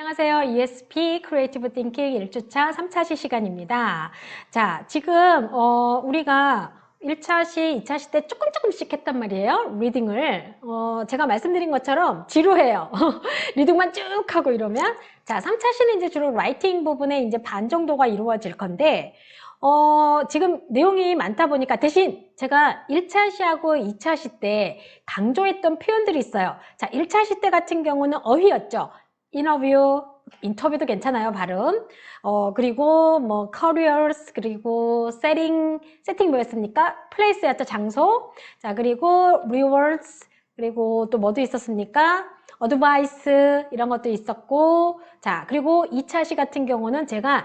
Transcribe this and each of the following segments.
안녕하세요. ESP 크리에이티브 띵킹 1주차 3차시 시간입니다. 자, 지금 우리가 1차시, 2차시 때 조금씩 했단 말이에요. 리딩을. 제가 말씀드린 것처럼 지루해요. 리딩만 쭉 하고 이러면. 자, 3차시는 이제 주로 라이팅 부분에 이제 반 정도가 이루어질 건데 지금 내용이 많다 보니까 대신 제가 1차시하고 2차시 때 강조했던 표현들이 있어요. 자, 1차시 때 같은 경우는 어휘였죠. 인터뷰도 괜찮아요, 발음. 그리고 뭐 careers, 그리고 세팅 뭐였습니까? place였죠, 장소. 자, 그리고 rewards, 그리고 또 뭐도 있었습니까? advice 이런 것도 있었고. 자, 그리고 2차시 같은 경우는 제가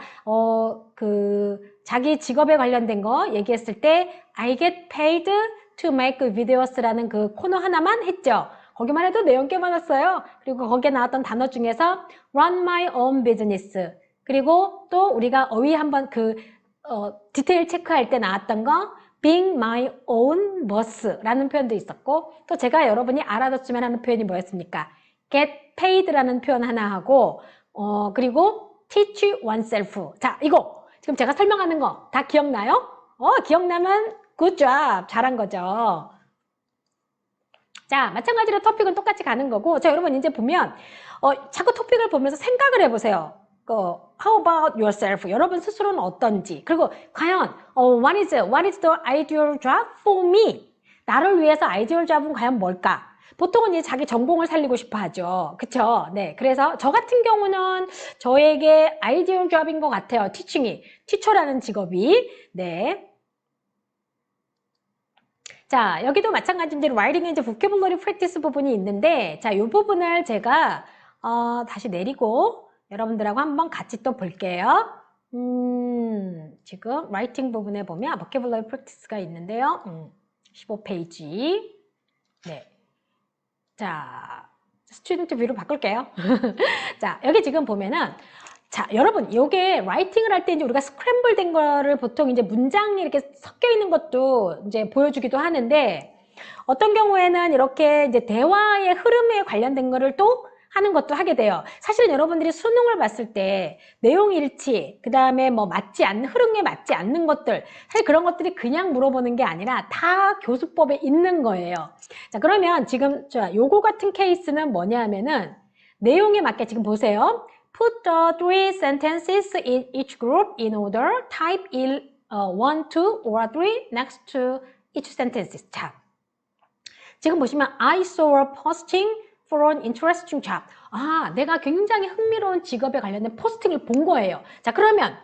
자기 직업에 관련된 거 얘기했을 때 I get paid to make videos라는 그 코너 하나만 했죠. 거기만 해도 내용 꽤 많았어요. 그리고 거기에 나왔던 단어 중에서 run my own business. 그리고 또 우리가 어휘 한번 디테일 체크할 때 나왔던 거 being my own boss라는 표현도 있었고, 또 제가 여러분이 알아뒀으면 하는 표현이 뭐였습니까? get paid라는 표현 하나 하고, 그리고 teach oneself. 자, 이거 지금 제가 설명하는 거 다 기억나요? 기억나면 good job. 잘한 거죠. 자, 마찬가지로 토픽은 똑같이 가는 거고, 자, 여러분 이제 보면 자꾸 토픽을 보면서 생각을 해보세요. How about yourself? 여러분 스스로는 어떤지, 그리고 과연 what is the ideal job for me? 나를 위해서 아이디얼 잡은 과연 뭘까? 보통은 이제 자기 전공을 살리고 싶어 하죠. 그쵸? 네. 그래서 저 같은 경우는 저에게 아이디얼 잡인 것 같아요. 티처라는 직업이. 네. 자, 여기도 마찬가지로 라이딩의 이제 보캐블러리 프랙티스 부분이 있는데, 자, 이 부분을 제가 다시 내리고 여러분들하고 한번 같이 또 볼게요. 지금 라이팅 부분에 보면 보캐블러리 프랙티스가 있는데요. 15페이지. 네. 자, 스튜던트 뷰로 바꿀게요. 자, 여기 지금 보면은, 자, 여러분, 요게 라이팅을 할 때 이제 우리가 스크램블 된 거를 보통 이제 문장이 이렇게 섞여 있는 것도 이제 보여주기도 하는데, 어떤 경우에는 이렇게 이제 대화의 흐름에 관련된 거를 또 하는 것도 하게 돼요. 사실은 여러분들이 수능을 봤을 때 내용 일치, 그 다음에 뭐 흐름에 맞지 않는 것들, 사실 그런 것들이 그냥 물어보는 게 아니라 다 교수법에 있는 거예요. 자, 그러면 지금 요거 같은 케이스는 뭐냐 하면은 내용에 맞게 지금 보세요. Put the three sentences in each group in order. Type 1, 2, or 3 next to each sentence. 자, 지금 보시면 I saw a posting for an interesting job. 아, 내가 굉장히 흥미로운 직업에 관련된 포스팅을 본 거예요. 자, 그러면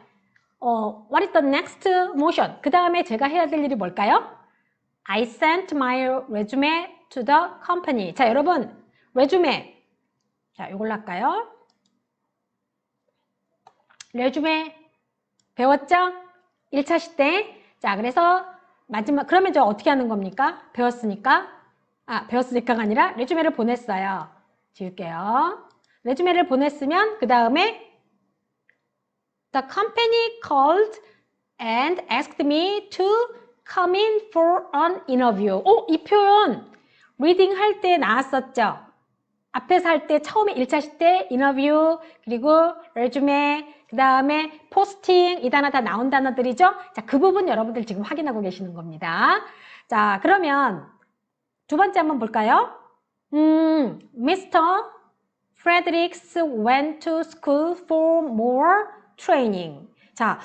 what is the next motion? 그 다음에 제가 해야 될 일이 뭘까요? I sent my resume to the company. 자, 여러분, resume. 자, 이걸로 할까요? 레주메 배웠죠? 1차시 때. 자, 그래서 마지막, 그러면 저 어떻게 하는 겁니까? 배웠으니까가 아니라 레주메를 보냈어요. 지울게요. 레주메를 보냈으면 그 다음에 The company called and asked me to come in for an interview. 이 표현 리딩 할 때 나왔었죠? 앞에서 할 때 처음에 1차시 때 인터뷰, 그리고 레주메, 그 다음에 포스팅, 이 단어 다 나온 단어들이죠? 자, 그 부분 여러분들 지금 확인하고 계시는 겁니다. 자, 그러면 두 번째 한번 볼까요? Mr. Fredericks went to school for more training. 자,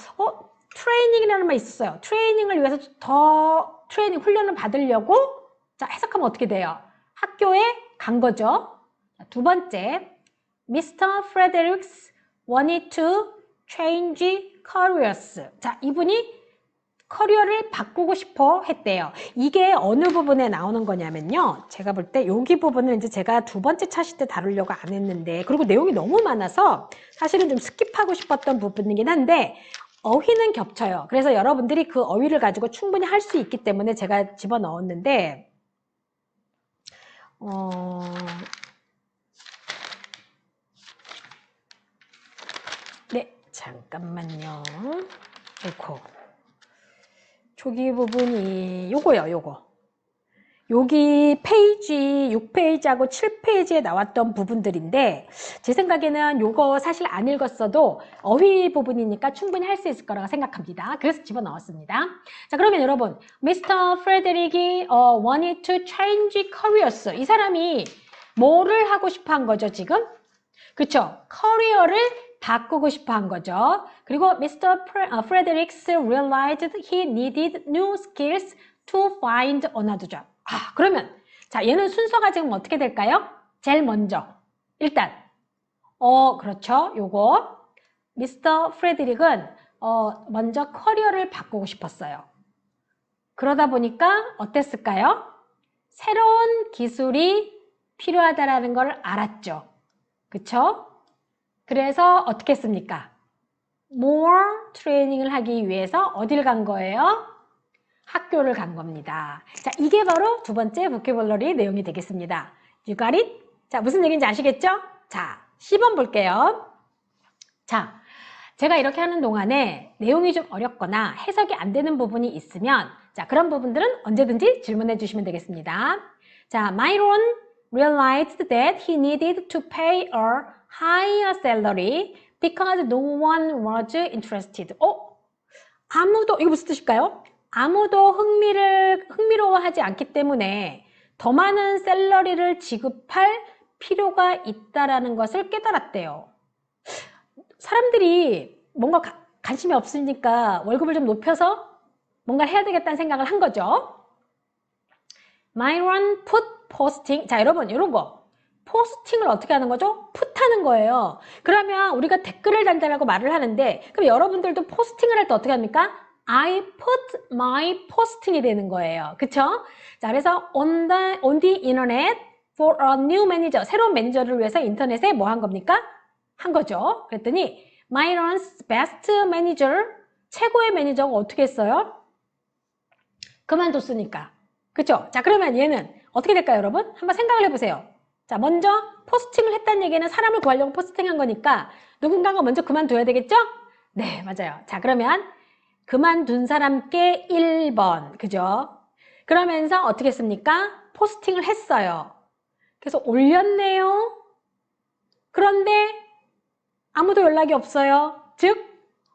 트레이닝이라는 말 있었어요. 트레이닝을 위해서 더 트레이닝 훈련을 받으려고, 자, 해석하면 어떻게 돼요? 학교에 간 거죠. 두 번째, Mr. Fredericks wanted to change careers. 자, 이분이 커리어를 바꾸고 싶어 했대요. 이게 어느 부분에 나오는 거냐면요. 제가 볼 때 여기 부분을 이제 제가 두 번째 차시 때 다루려고 안 했는데, 그리고 내용이 너무 많아서 사실은 좀 스킵하고 싶었던 부분이긴 한데, 어휘는 겹쳐요. 그래서 여러분들이 그 어휘를 가지고 충분히 할 수 있기 때문에 제가 집어넣었는데, 네, 잠깐만요. 아이고. 조기 부분이 요거요, 요거. 여기 페이지 6페이지하고 7페이지에 나왔던 부분들인데 제 생각에는 요거 사실 안 읽었어도 어휘 부분이니까 충분히 할 수 있을 거라고 생각합니다. 그래서 집어넣었습니다. 자, 그러면 여러분, Mr. Frederick이 wanted to change careers. 이 사람이 뭐를 하고 싶어 한 거죠, 지금? 그쵸? 커리어를 바꾸고 싶어 한 거죠. 그리고 Mr. Frederick realized he needed new skills to find another job. 그러면 자, 얘는 순서가 지금 어떻게 될까요? 제일 먼저 일단 그렇죠. 요거 미스터 프레드릭은 먼저 커리어를 바꾸고 싶었어요. 그러다 보니까 어땠을까요? 새로운 기술이 필요하다라는 걸 알았죠. 그쵸? 그래서 어떻게 했습니까? more 트레이닝을 하기 위해서 어딜 간 거예요? 학교를 간 겁니다. 자, 이게 바로 두 번째 보캐블러리 내용이 되겠습니다. You got it? 자, 무슨 얘기인지 아시겠죠? 자, 10번 볼게요. 자, 제가 이렇게 하는 동안에 내용이 좀 어렵거나 해석이 안 되는 부분이 있으면 자, 그런 부분들은 언제든지 질문해 주시면 되겠습니다. 자, Myron realized that he needed to pay a higher salary because no one was interested. 아무도, 이거 무슨 뜻일까요? 아무도 흥미로워하지 않기 때문에 더 많은 샐러리를 지급할 필요가 있다라는 것을 깨달았대요. 사람들이 뭔가 관심이 없으니까 월급을 좀 높여서 뭔가 해야 되겠다는 생각을 한 거죠. Myron put posting. 자, 여러분, 이런 거. 포스팅을 어떻게 하는 거죠? put 하는 거예요. 그러면 우리가 댓글을 단다라고 말을 하는데, 그럼 여러분들도 포스팅을 할 때 어떻게 합니까? I put my posting이 되는 거예요. 그쵸? 자, 그래서 on the internet for a new manager. 새로운 매니저를 위해서 인터넷에 뭐 한 겁니까? 한 거죠. 그랬더니 Myron's best manager, 최고의 매니저가 어떻게 했어요? 그만뒀으니까. 그쵸? 자, 그러면 얘는 어떻게 될까요, 여러분? 한번 생각을 해보세요. 자, 먼저 포스팅을 했다는 얘기는 사람을 구하려고 포스팅한 거니까 누군가가 먼저 그만둬야 되겠죠? 네, 맞아요. 자, 그러면 그만둔 사람께 1번, 그죠? 그러면서 어떻게 했습니까? 포스팅을 했어요. 그래서 올렸네요. 그런데 아무도 연락이 없어요. 즉,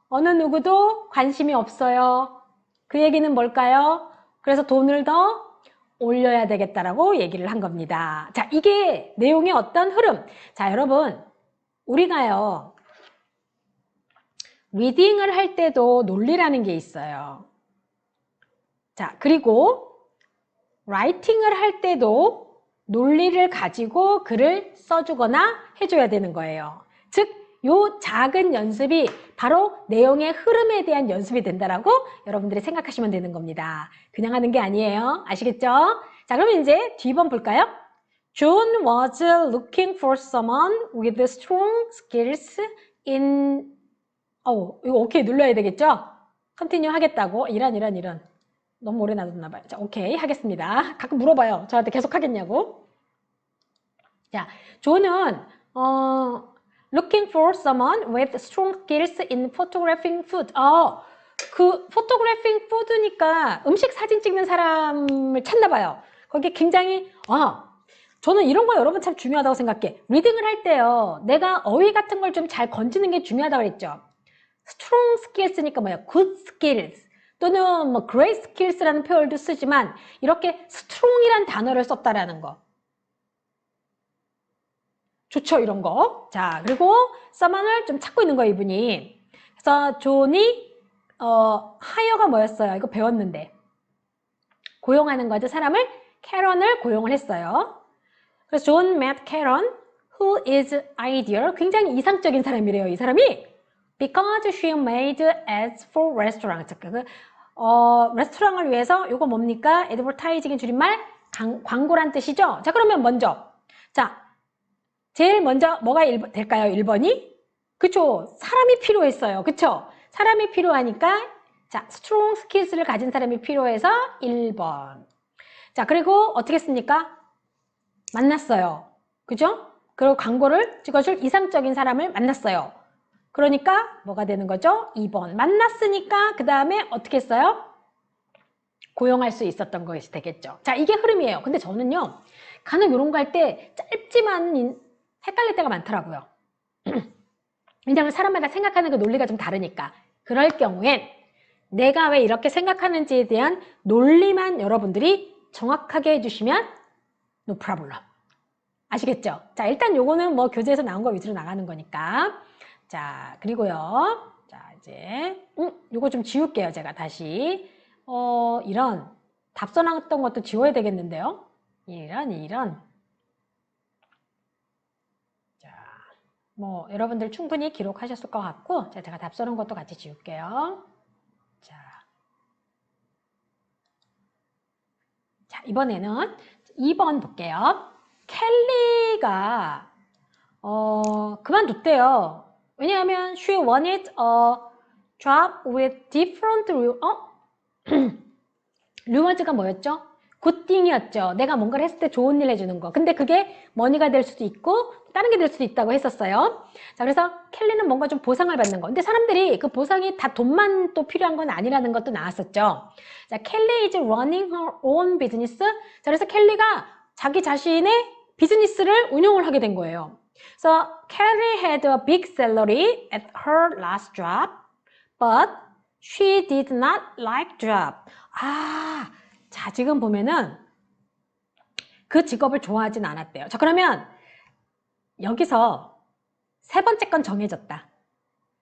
어느 누구도 관심이 없어요. 그 얘기는 뭘까요? 그래서 돈을 더 올려야 되겠다라고 얘기를 한 겁니다. 자, 이게 내용의 어떤 흐름. 자, 여러분, 우리가요, 리딩을 할 때도 논리라는 게 있어요. 자, 그리고 라이팅을 할 때도 논리를 가지고 글을 써주거나 해줘야 되는 거예요. 즉, 요 작은 연습이 바로 내용의 흐름에 대한 연습이 된다라고 여러분들이 생각하시면 되는 겁니다. 그냥 하는 게 아니에요. 아시겠죠? 자, 그럼 이제 뒤번 볼까요? John was looking for someone with strong skills in 이거 오케이 눌러야 되겠죠? 컨티뉴 하겠다고. 이런. 너무 오래 놔뒀나 봐요. 자, 오케이 하겠습니다. 가끔 물어봐요. 저한테 계속 하겠냐고. 자, 존은 looking for someone with strong skills in photographing food. 그 photographing food니까 음식 사진 찍는 사람을 찾나 봐요. 거기에 굉장히 저는 이런 거 여러분 참 중요하다고 생각해. 리딩을 할 때요. 내가 어휘 같은 걸 좀 잘 건지는 게 중요하다고 그랬죠. strong skills니까 뭐예요? good skills 또는 뭐 great skills라는 표현도 쓰지만 이렇게 strong이란 단어를 썼다라는 거. 좋죠, 이런 거. 자, 그리고 someone을 좀 찾고 있는 거예요, 이분이. 그래서 존이 hire가 뭐였어요? 이거 배웠는데. 고용하는 거죠. 사람을 캐런을 고용을 했어요. 그래서 존 met Karen, who is ideal. 굉장히 이상적인 사람이래요, 이 사람이. Because she made ads for restaurants. 레스토랑을 위해서 이거 뭡니까? advertising의 줄임말 광고란 뜻이죠. 자, 그러면 먼저 자, 제일 먼저 뭐가 될까요? 1번이? 그쵸? 사람이 필요했어요. 그쵸? 사람이 필요하니까 자, strong skills를 가진 사람이 필요해서 1번. 자, 그리고 어떻게 했습니까? 만났어요. 그죠? 그리고 광고를 찍어줄 이상적인 사람을 만났어요. 그러니까 뭐가 되는 거죠? 2번. 만났으니까 그 다음에 어떻게 했어요? 고용할 수 있었던 것이 되겠죠. 자, 이게 흐름이에요. 근데 저는요, 간혹 이런 거 할 때 짧지만 헷갈릴 때가 많더라고요. 왜냐하면 사람마다 생각하는 그 논리가 좀 다르니까. 그럴 경우엔 내가 왜 이렇게 생각하는지에 대한 논리만 여러분들이 정확하게 해주시면 no problem. 아시겠죠? 자, 일단 요거는 뭐 교재에서 나온 거 위주로 나가는 거니까. 자, 그리고요. 자, 이제 요거 좀 지울게요. 제가 다시. 이런 답서 나왔던 것도 지워야 되겠는데요. 이런. 자, 뭐 여러분들 충분히 기록하셨을 것 같고, 자, 제가 답서 놓은 것도 같이 지울게요. 자, 이번에는 2번 볼게요. 켈리가 그만뒀대요. 왜냐하면 she wanted a job with different 루머즈가 뭐였죠? 굿띵이었죠. 내가 뭔가를 했을 때 좋은 일 해주는 거. 근데 그게 머니가 될 수도 있고 다른 게 될 수도 있다고 했었어요. 자, 그래서 켈리는 뭔가 좀 보상을 받는 거. 근데 사람들이 그 보상이 다 돈만 또 필요한 건 아니라는 것도 나왔었죠. 자, 켈리 is running her own business. 자, 그래서 켈리가 자기 자신의 비즈니스를 운영을 하게 된 거예요. So, Kelly had a big salary at her last job, but she did not like job. 자, 지금 보면은 그 직업을 좋아하진 않았대요. 자, 그러면 여기서 세 번째 건 정해졌다.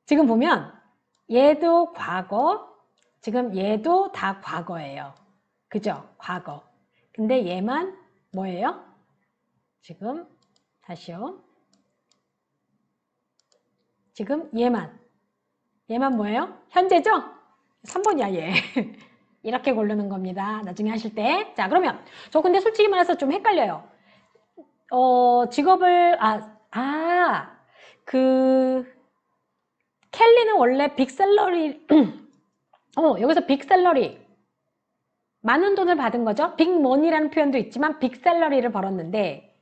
지금 보면 얘도 과거, 지금 얘도 다 과거예요. 그죠? 과거. 근데 얘만 뭐예요? 지금 다시요. 지금 얘만 뭐예요? 현재죠? 3번이야 얘. 이렇게 고르는 겁니다. 나중에 하실 때. 자, 그러면 저 근데 솔직히 말해서 좀 헷갈려요. 직업을 켈리는 원래 빅셀러리 여기서 빅셀러리 많은 돈을 받은 거죠. 빅머니라는 표현도 있지만 빅셀러리를 벌었는데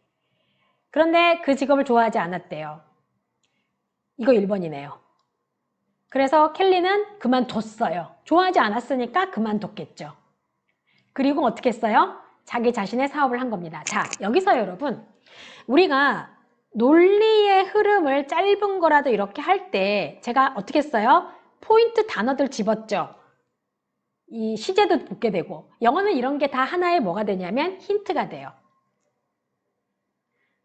그런데 그 직업을 좋아하지 않았대요. 이거 1번이네요. 그래서 켈리는 그만뒀어요. 좋아하지 않았으니까 그만뒀겠죠. 그리고 어떻게 했어요? 자기 자신의 사업을 한 겁니다. 자, 여기서 여러분 우리가 논리의 흐름을 짧은 거라도 이렇게 할 때 제가 어떻게 했어요? 포인트 단어들 집었죠. 이 시제도 붙게 되고 영어는 이런 게 다 하나의 뭐가 되냐면 힌트가 돼요.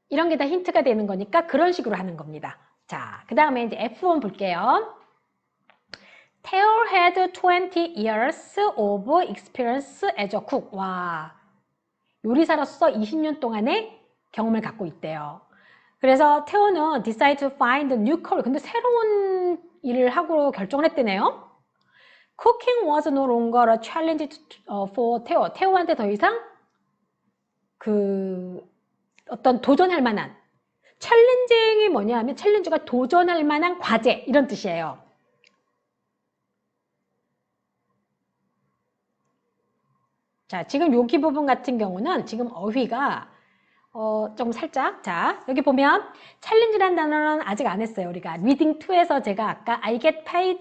이런 게 다 힌트가 되는 거니까 그런 식으로 하는 겁니다. 자, 그 다음에 이제 F1 볼게요. Theo had 20 years of experience as a cook. 와, 요리사로서 20년 동안의 경험을 갖고 있대요. 그래서 태호는 decide to find a new career. 근데 새로운 일을 하고 결정을 했대네요. Cooking was no longer a challenge for 태호. 태호한테 더 이상 어떤 도전할 만한 챌린징이 뭐냐 하면 챌린지가 도전할 만한 과제 이런 뜻이에요. 자, 지금 여기 부분 같은 경우는 지금 어휘가 좀 살짝 자 여기 보면 챌린지라는 단어는 아직 안 했어요. 우리가 리딩 2에서 제가 아까 I get paid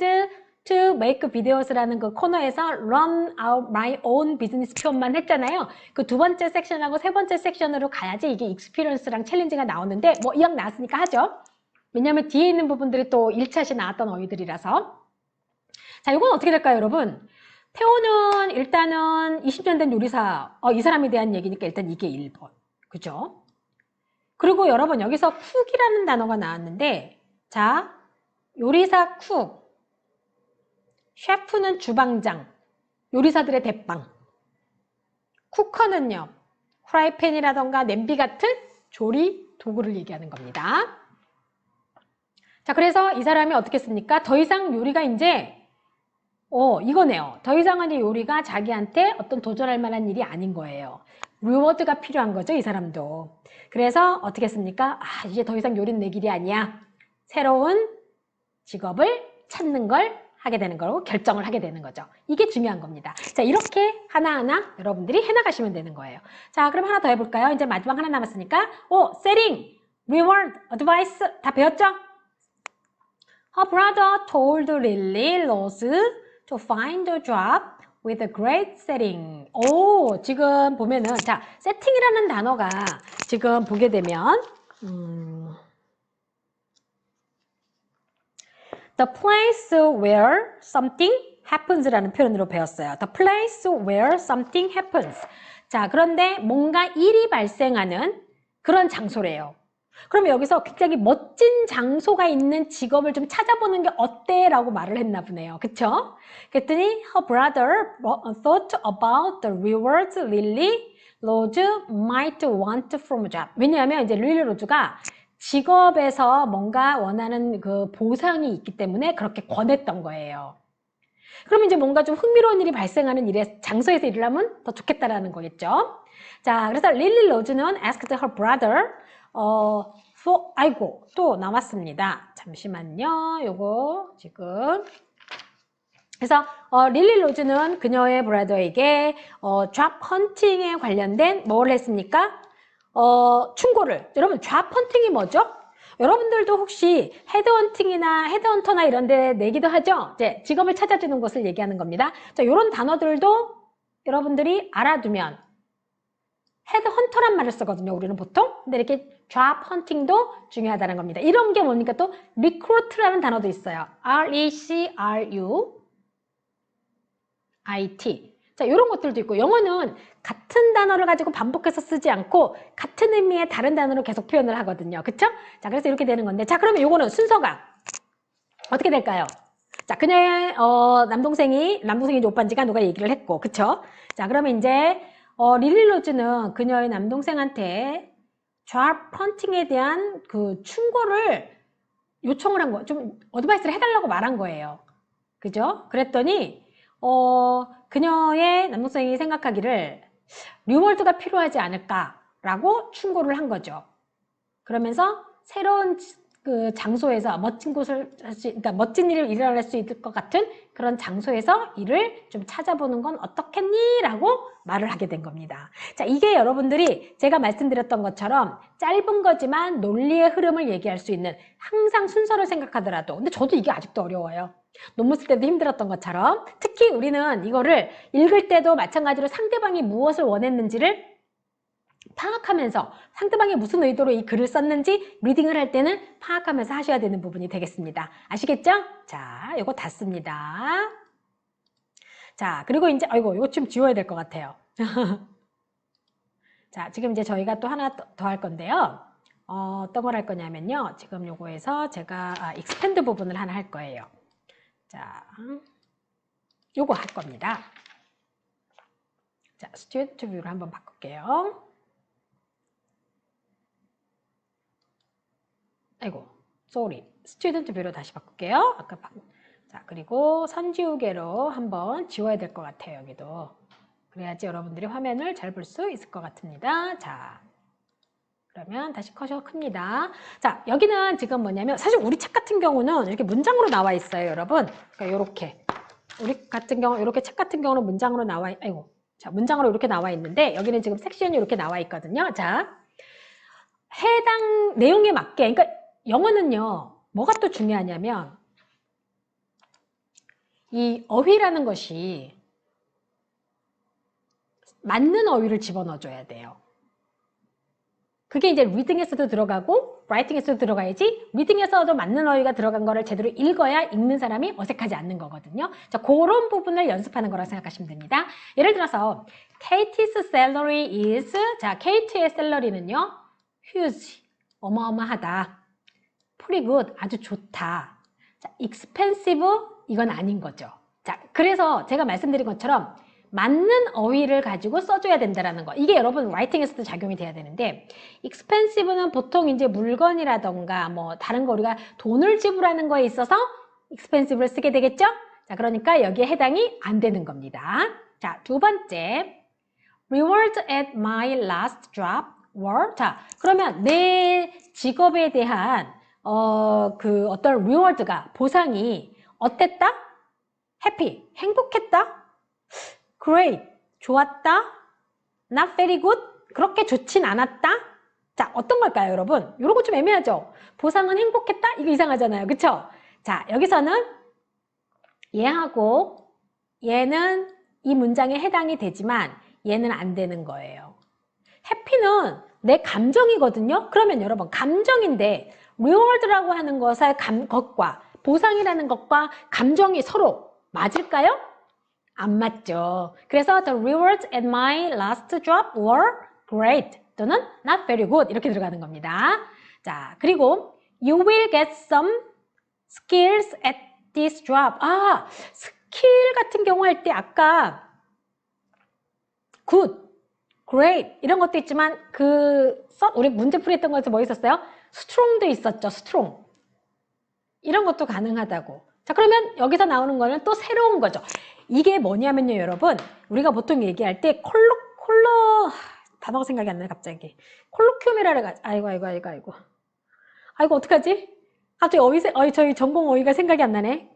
to make videos라는 그 코너에서 run out my own business 표현만 했잖아요. 그 두 번째 섹션하고 세 번째 섹션으로 가야지 이게 experience랑 챌린지가 나오는데 뭐 이왕 나왔으니까 하죠. 왜냐하면 뒤에 있는 부분들이 또 1차시 나왔던 어휘들이라서. 자, 이건 어떻게 될까요, 여러분? 태호는 일단은 20년 된 요리사, 이 사람에 대한 얘기니까 일단 이게 1번. 그죠? 그리고 여러분 여기서 쿡이라는 단어가 나왔는데 자, 요리사 쿡, 셰프는 주방장, 요리사들의 대빵. 쿠커는요, 프라이팬이라던가 냄비 같은 조리 도구를 얘기하는 겁니다. 자, 그래서 이 사람이 어떻게 했습니까? 더 이상 요리가 이제 이거네요. 더 이상은 이 요리가 자기한테 어떤 도전할 만한 일이 아닌 거예요. 리워드가 필요한 거죠, 이 사람도. 그래서 어떻게 했습니까? 이제 더 이상 요리는 내 길이 아니야. 새로운 직업을 찾는 걸 하게 되는 거고 결정을 하게 되는 거죠. 이게 중요한 겁니다. 자, 이렇게 하나하나 여러분들이 해나가시면 되는 거예요. 자, 그럼 하나 더 해볼까요? 이제 마지막 하나 남았으니까 setting, reward, advice 다 배웠죠? Her brother told Lily Rose to find a job with a great setting 오, 지금 보면은, 자, 세팅이라는 단어가 지금 보게 되면, the place where something happens라는 표현으로 배웠어요. The place where something happens. 자, 그런데 뭔가 일이 발생하는 그런 장소래요. 그러면 여기서 굉장히 멋진 장소가 있는 직업을 좀 찾아보는 게 어때? 라고 말을 했나 보네요. 그쵸? 그랬더니 her brother thought about the rewards Lily Rose might want from a job. 왜냐하면 이제 릴리 로즈가 직업에서 뭔가 원하는 그 보상이 있기 때문에 그렇게 권했던 거예요. 그러면 이제 뭔가 좀 흥미로운 일이 발생하는 일에 장소에서 일을 하면 더 좋겠다라는 거겠죠. 자, 그래서 릴리 로즈는 asked her brother, 아이고, 또 나왔습니다. 잠시만요. 요거 지금. 그래서 릴리 로즈는 그녀의 브라더에게 잡 헌팅에 관련된 뭘 했습니까? 충고를. 여러분, 잡 헌팅이 뭐죠? 여러분들도 혹시 헤드헌팅이나 헤드헌터나 이런 데 내기도 하죠? 이제 직업을 찾아주는 것을 얘기하는 겁니다. 자, 이런 단어들도 여러분들이 알아두면 헤드헌터란 말을 쓰거든요. 우리는 보통. 근데 이렇게 잡 헌팅도 중요하다는 겁니다. 이런 게 뭡니까? 또 recruit라는 단어도 있어요. R-E-C-R-U-I-T. 자, 이런 것들도 있고, 영어는 같은 단어를 가지고 반복해서 쓰지 않고 같은 의미의 다른 단어로 계속 표현을 하거든요. 그쵸? 자, 그래서 이렇게 되는 건데, 자, 그러면 요거는 순서가 어떻게 될까요? 자, 그녀의 남동생이 이제 오빠인지가 누가 얘기를 했고, 그쵸? 자, 그러면 이제 릴리 로즈는 그녀의 남동생한테 잡 헌팅에 대한 그 충고를 요청을 한 거, 좀 어드바이스를 해달라고 말한 거예요. 그죠? 그랬더니 그녀의 남동생이 생각하기를 리월드가 필요하지 않을까라고 충고를 한 거죠. 그러면서 새로운 그 장소에서 멋진 곳을 그러니까 멋진 일을 일어날 수 있을 것 같은 그런 장소에서 일을 좀 찾아보는 건 어떻겠니? 라고 말을 하게 된 겁니다. 자, 이게 여러분들이 제가 말씀드렸던 것처럼 짧은 거지만 논리의 흐름을 얘기할 수 있는 항상 순서를 생각하더라도 근데 저도 이게 아직도 어려워요. 논문 쓸 때도 힘들었던 것처럼 특히 우리는 이거를 읽을 때도 마찬가지로 상대방이 무엇을 원했는지를 파악하면서 상대방이 무슨 의도로 이 글을 썼는지 리딩을 할 때는 파악하면서 하셔야 되는 부분이 되겠습니다. 아시겠죠? 자, 이거 다 씁니다. 자, 그리고 이제 아이고 이거 좀 지워야 될 것 같아요. 자, 지금 이제 저희가 또 하나 더 할 건데요. 어떤 걸 할 거냐면요. 지금 요거에서 제가 익스펜드 부분을 하나 할 거예요. 자, 요거 할 겁니다. 자, 스튜던트 뷰를 한번 바꿀게요. 아이고, sorry. 스튜던트 뷰로 다시 바꿀게요. 자, 그리고 선지우개로 한번 지워야 될 것 같아요, 여기도. 그래야지 여러분들이 화면을 잘 볼 수 있을 것 같습니다. 자, 그러면 다시 커서 큽니다. 자, 여기는 지금 뭐냐면, 사실 우리 책 같은 경우는 이렇게 문장으로 나와 있어요, 여러분. 그러니까 이렇게. 우리 같은 경우, 이렇게 책 같은 경우는 문장으로 아이고. 자, 문장으로 이렇게 나와 있는데, 여기는 지금 섹션이 이렇게 나와 있거든요. 자, 해당 내용에 맞게, 그러니까 영어는요, 뭐가 또 중요하냐면, 이 어휘라는 것이 맞는 어휘를 집어넣어줘야 돼요. 그게 이제 리딩에서도 들어가고, 라이팅에서도 들어가야지, 리딩에서도 맞는 어휘가 들어간 거를 제대로 읽어야 읽는 사람이 어색하지 않는 거거든요. 자, 그런 부분을 연습하는 거라고 생각하시면 됩니다. 예를 들어서, Katie's salary is, 자, 케이트의 샐러리는요, huge, 어마어마하다. pretty good, 아주 좋다. 자, expensive, 이건 아닌 거죠. 자, 그래서 제가 말씀드린 것처럼 맞는 어휘를 가지고 써줘야 된다는 거. 이게 여러분 라이팅에서도 작용이 돼야 되는데 expensive는 보통 이제 물건이라던가 뭐 다른 거 우리가 돈을 지불하는 거에 있어서 expensive를 쓰게 되겠죠? 자, 그러니까 여기에 해당이 안 되는 겁니다. 자, 두 번째, rewards at my last job were, 자, 그러면 내 직업에 대한 그 어떤 리워드가 보상이 어땠다? happy, 행복했다? great, 좋았다? not very good, 그렇게 좋진 않았다? 자, 어떤 걸까요, 여러분? 이런 거 좀 애매하죠? 보상은 행복했다? 이거 이상하잖아요, 그쵸? 자, 여기서는 얘하고 얘는 이 문장에 해당이 되지만 얘는 안 되는 거예요. 해피는 내 감정이거든요. 그러면 여러분 감정인데 reward라고 하는 것과 보상이라는 것과 감정이 서로 맞을까요? 안 맞죠. 그래서 the rewards at my last job were great 또는 not very good 이렇게 들어가는 겁니다. 자, 그리고 you will get some skills at this job. 아, 스킬 같은 경우 할 때 아까 good, great 이런 것도 있지만 우리 문제풀이 했던 거에서 뭐 있었어요? strong도 있었죠. strong. 이런 것도 가능하다고. 자, 그러면 여기서 나오는 거는 또 새로운 거죠. 이게 뭐냐면요, 여러분. 우리가 보통 얘기할 때 단어가 생각이 안 나네, 갑자기. 콜로큐움이라고 아이고, 어떡하지? 갑자기 저희 전공 어휘가 생각이 안 나네.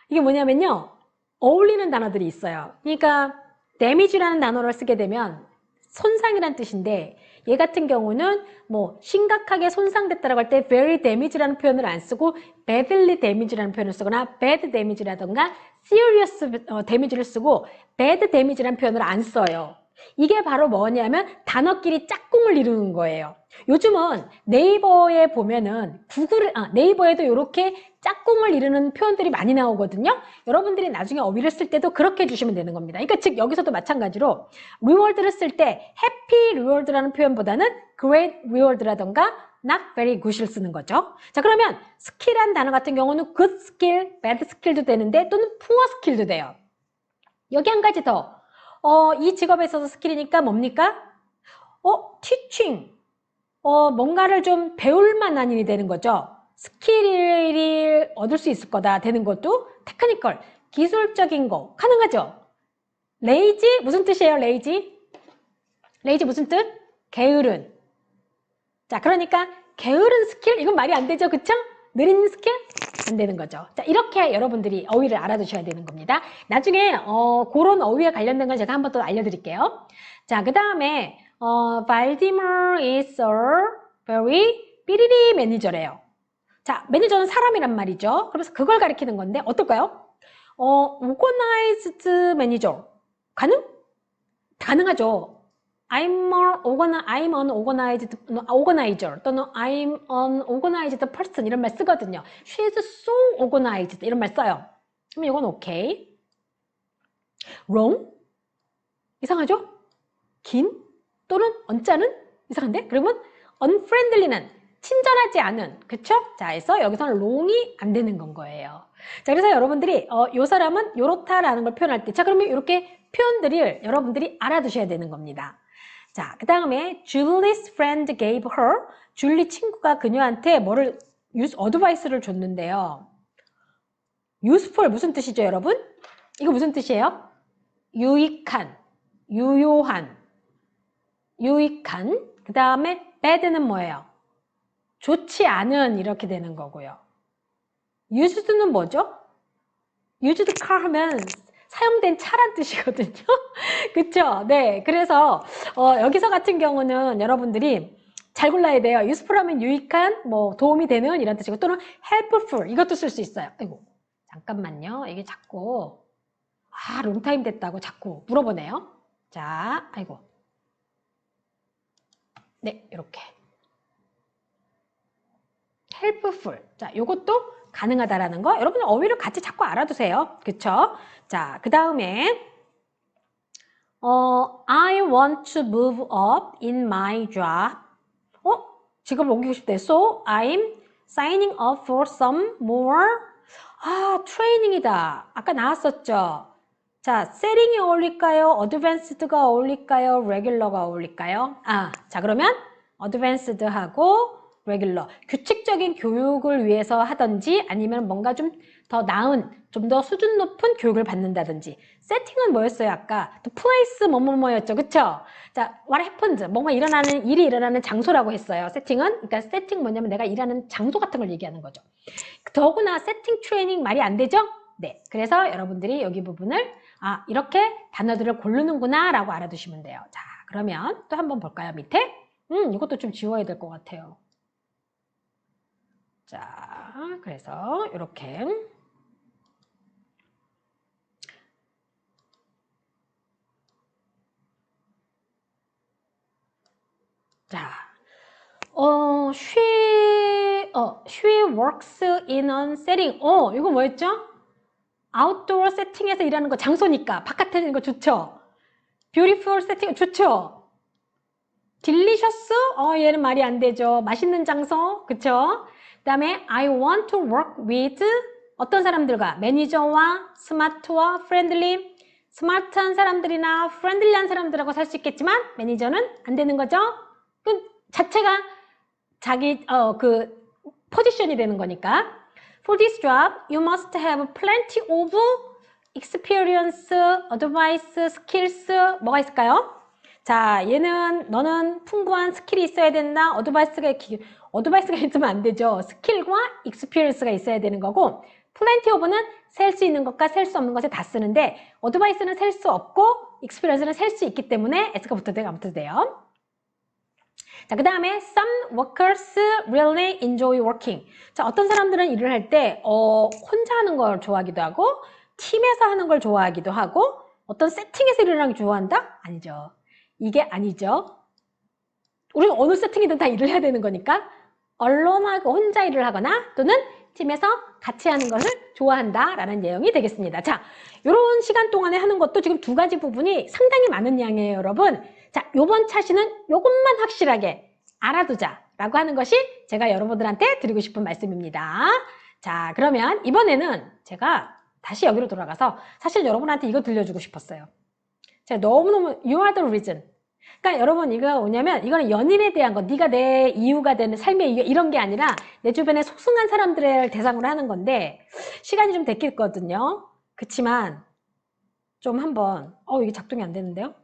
이게 뭐냐면요. 어울리는 단어들이 있어요. 그러니까 damage라는 단어를 쓰게 되면 손상이란 뜻인데 얘 같은 경우는 뭐 심각하게 손상됐다라고 할 때 very damage라는 표현을 안 쓰고 badly damage라는 표현을 쓰거나 bad damage라던가 serious damage를 쓰고 bad damage라는 표현을 안 써요. 이게 바로 뭐냐면 단어끼리 짝꿍을 이루는 거예요. 요즘은 네이버에 보면은 네이버에도 이렇게 짝꿍을 이루는 표현들이 많이 나오거든요. 여러분들이 나중에 어휘를 쓸 때도 그렇게 해주시면 되는 겁니다. 그러니까 즉 여기서도 마찬가지로 reward를 쓸 때 happy reward라는 표현보다는 great reward라던가 not very good을 쓰는 거죠. 자, 그러면 skill한 단어 같은 경우는 good skill, bad skill도 되는데 또는 poor skill도 돼요. 여기 한 가지 더. 이 직업에 있어서 스킬이니까 뭡니까? teaching. 뭔가를 좀 배울 만한 일이 되는 거죠. 스킬을 얻을 수 있을 거다 되는 것도 테크니컬, 기술적인 거 가능하죠. 레이지 무슨 뜻이에요? 레이지 무슨 뜻? 게으른. 자, 그러니까 게으른 스킬 이건 말이 안 되죠, 그쵸? 느린 스킬 안 되는 거죠. 자, 이렇게 여러분들이 어휘를 알아두셔야 되는 겁니다. 나중에 그런 어휘에 관련된 건 제가 한번 또 알려드릴게요. 자, 그 다음에 Valdemar is a very 삐리리 매니저래요. 자, 매니저는 사람이란 말이죠. 그래서 그걸 가리키는 건데 어떨까요? organized manager 가능하죠. I'm an organizer 또는 I'm an organized person 이런 말 쓰거든요. She's so organized 이런 말 써요. 그럼 이건 오케이. wrong? 이상하죠? 긴? 또는 언짢은? 이상한데? 그러면 unfriendly는 친절하지 않은, 그쵸? 자, 해서 여기서는 wrong이 안 되는 건 거예요. 자, 그래서 여러분들이 요 사람은 요렇다라는 걸 표현할 때, 자, 그러면 이렇게 표현들을 여러분들이 알아두셔야 되는 겁니다. 자, 그 다음에 Julie's friend gave her, 줄리 친구가 그녀한테 어드바이스를 줬는데요. useful 무슨 뜻이죠, 여러분? 이거 무슨 뜻이에요? 유익한, 유효한, 그 다음에 bad는 뭐예요? 좋지 않은 이렇게 되는 거고요. used는 뭐죠? used car 하면 사용된 차란 뜻이거든요. 그쵸? 네. 그래서 여기서 같은 경우는 여러분들이 잘 골라야 돼요. useful 하면 유익한, 뭐 도움이 되는 이런 뜻이고 또는 helpful 이것도 쓸 수 있어요. 아이고, 잠깐만요. 이게 자꾸 롱타임 됐다고 자꾸 물어보네요. 자, 아이고. 네, 이렇게. helpful. 자, 요것도 가능하다라는 거. 여러분 어휘를 같이 자꾸 알아두세요. 그쵸? 자, 그 다음에 I want to move up in my job. 직업을 옮기고 싶대. So I'm signing up for some more. 트레이닝이다. 아까 나왔었죠. 자, setting이 어울릴까요? advanced가 어울릴까요? regular가 어울릴까요? 자, 그러면 advanced하고 regular. 규칙적인 교육을 위해서 하든지 아니면 뭔가 좀 더 나은, 좀 더 수준 높은 교육을 받는다든지. 세팅은 뭐였어요, 아까? 또 place 뭐뭐뭐였죠, 그쵸? 자, what happens? 뭔가 일이 일어나는 장소라고 했어요, 세팅은. 그러니까 세팅 뭐냐면 내가 일하는 장소 같은 걸 얘기하는 거죠. 더구나 세팅 트레이닝 말이 안 되죠? 네, 그래서 여러분들이 여기 부분을 이렇게 단어들을 고르는구나 라고 알아두시면 돼요. 자, 그러면 또 한번 볼까요, 밑에? 이것도 좀 지워야 될 것 같아요. 자, 그래서 이렇게 she works in a setting. 이거 뭐였죠? 아웃도어 세팅에서 일하는 거 장소니까 바깥에 있는 거 좋죠? beautiful 세팅 좋죠? delicious? 얘는 말이 안 되죠. 맛있는 장소, 그쵸? 그 다음에 I want to work with 어떤 사람들과? 매니저와 스마트와 프렌들리. 스마트한 사람들이나 프렌들리한 사람들하고 살 수 있겠지만 매니저는 안 되는 거죠? 그 자체가 자기 그 포지션이 되는 거니까. For this job, you must have plenty of experience, advice, skills. 뭐가 있을까요? 자, 얘는 너는 풍부한 스킬이 있어야 된다. 어드바이스가 있으면 안 되죠. 스킬과 experience가 있어야 되는 거고, plenty of는 셀 수 있는 것과 셀 수 없는 것에 다 쓰는데, 어드바이스는 셀 수 없고 experience는 셀 수 있기 때문에 s가 붙어도 돼요, 안 붙어도 돼요. 자, 그 다음에 some workers really enjoy working. 자, 어떤 사람들은 일을 할 때 혼자 하는 걸 좋아하기도 하고 팀에서 하는 걸 좋아하기도 하고 어떤 세팅에서 일을 하는 걸 좋아한다? 아니죠. 이게 아니죠. 우리는 어느 세팅이든 다 일을 해야 되는 거니까 언론하고 혼자 일을 하거나 또는 팀에서 같이 하는 것을 좋아한다 라는 내용이 되겠습니다. 자, 이런 시간 동안에 하는 것도 지금 두 가지 부분이 상당히 많은 양이에요, 여러분. 자, 요번 차시는 요것만 확실하게 알아두자 라고 하는 것이 제가 여러분들한테 드리고 싶은 말씀입니다. 자, 그러면 이번에는 제가 다시 여기로 돌아가서 사실 여러분한테 이거 들려주고 싶었어요. 제가 너무너무 You are the reason. 그러니까 여러분 이거 뭐냐면 이거는 연인에 대한 거, 네가 내 이유가 되는 삶의 이유 이런 게 아니라 내 주변에 속성한 사람들을 대상으로 하는 건데 시간이 좀 됐겠거든요. 그치만 좀 한번 이게 작동이 안 되는데요?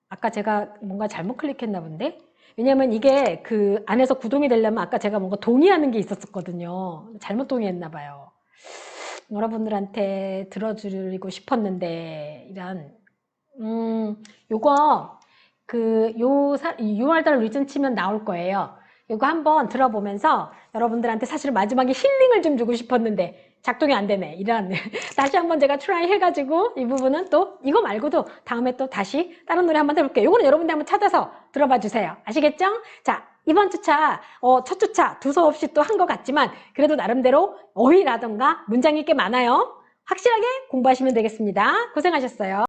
아까 제가 뭔가 잘못 클릭했나 본데? 왜냐면 이게 그 안에서 구동이 되려면 아까 제가 뭔가 동의하는 게 있었거든요. 잘못 동의했나 봐요. 여러분들한테 들어주고 싶었는데 이런 요거 You are the reason 치면 나올 거예요. 이거 한번 들어보면서 여러분들한테 사실 마지막에 힐링을 좀 주고 싶었는데 작동이 안 되네. 이런 다시 한번 제가 트라이 해가지고 이 부분은 또 이거 말고도 다음에 또 다시 다른 노래 한번 해볼게요. 이거는 여러분들 한번 찾아서 들어봐 주세요. 아시겠죠? 자, 이번 주차 첫 주차 두서 없이 또 한 것 같지만 그래도 나름대로 어휘라던가 문장이 꽤 많아요. 확실하게 공부하시면 되겠습니다. 고생하셨어요.